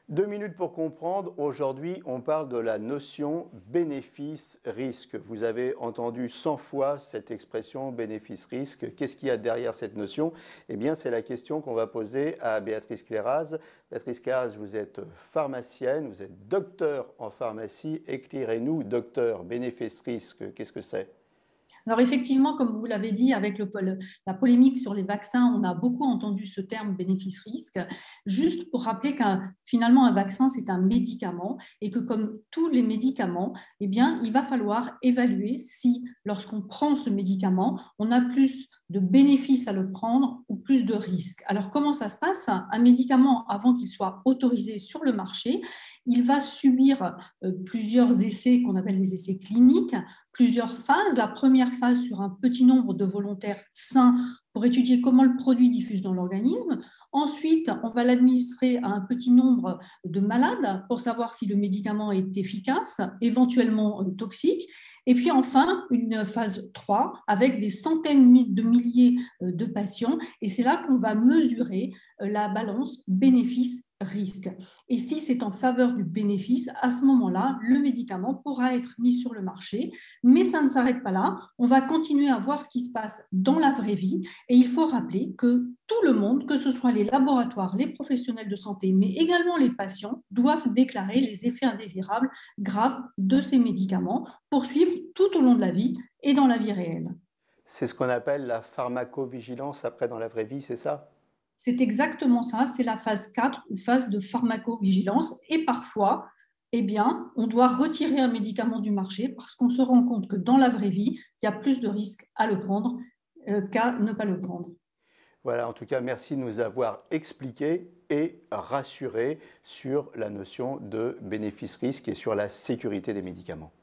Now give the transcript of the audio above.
2 minutes pour comprendre. Aujourd'hui, on parle de la notion bénéfice-risque. Vous avez entendu 100 fois cette expression bénéfice-risque. Qu'est-ce qu'il y a derrière cette notion? Eh bien, c'est la question qu'on va poser à Béatrice Clairaz. Béatrice Clairaz, vous êtes pharmacienne, vous êtes docteur en pharmacie. Éclairez-nous, docteur, bénéfice-risque, qu'est-ce que c'est? Alors effectivement, comme vous l'avez dit, avec la polémique sur les vaccins, on a beaucoup entendu ce terme bénéfice-risque, juste pour rappeler qu'un finalement un vaccin, c'est un médicament et que comme tous les médicaments, eh bien, il va falloir évaluer si, lorsqu'on prend ce médicament, on a plus de bénéfices à le prendre ou plus de risques. Alors comment ça se passe? Un médicament, avant qu'il soit autorisé sur le marché, il va subir plusieurs essais qu'on appelle les essais cliniques, plusieurs phases. La première phase sur un petit nombre de volontaires sains pour étudier comment le produit diffuse dans l'organisme. Ensuite, on va l'administrer à un petit nombre de malades pour savoir si le médicament est efficace, éventuellement toxique. Et puis enfin, une phase 3 avec des centaines de milliers de patients. Et c'est là qu'on va mesurer la balance bénéfice-risque. Et si c'est en faveur du bénéfice, à ce moment-là, le médicament pourra être mis sur le marché. Mais ça ne s'arrête pas là. On va continuer à voir ce qui se passe dans la vraie vie. Et il faut rappeler que tout le monde, que ce soit les laboratoires, les professionnels de santé, mais également les patients, doivent déclarer les effets indésirables graves de ces médicaments pour suivre tout au long de la vie et dans la vie réelle. C'est ce qu'on appelle la pharmacovigilance après dans la vraie vie, c'est ça? C'est exactement ça, c'est la phase 4 ou phase de pharmacovigilance. Et parfois, eh bien, on doit retirer un médicament du marché parce qu'on se rend compte que dans la vraie vie, il y a plus de risques à le prendre qu'à ne pas le prendre. Voilà, en tout cas, merci de nous avoir expliqué et rassuré sur la notion de bénéfice-risque et sur la sécurité des médicaments.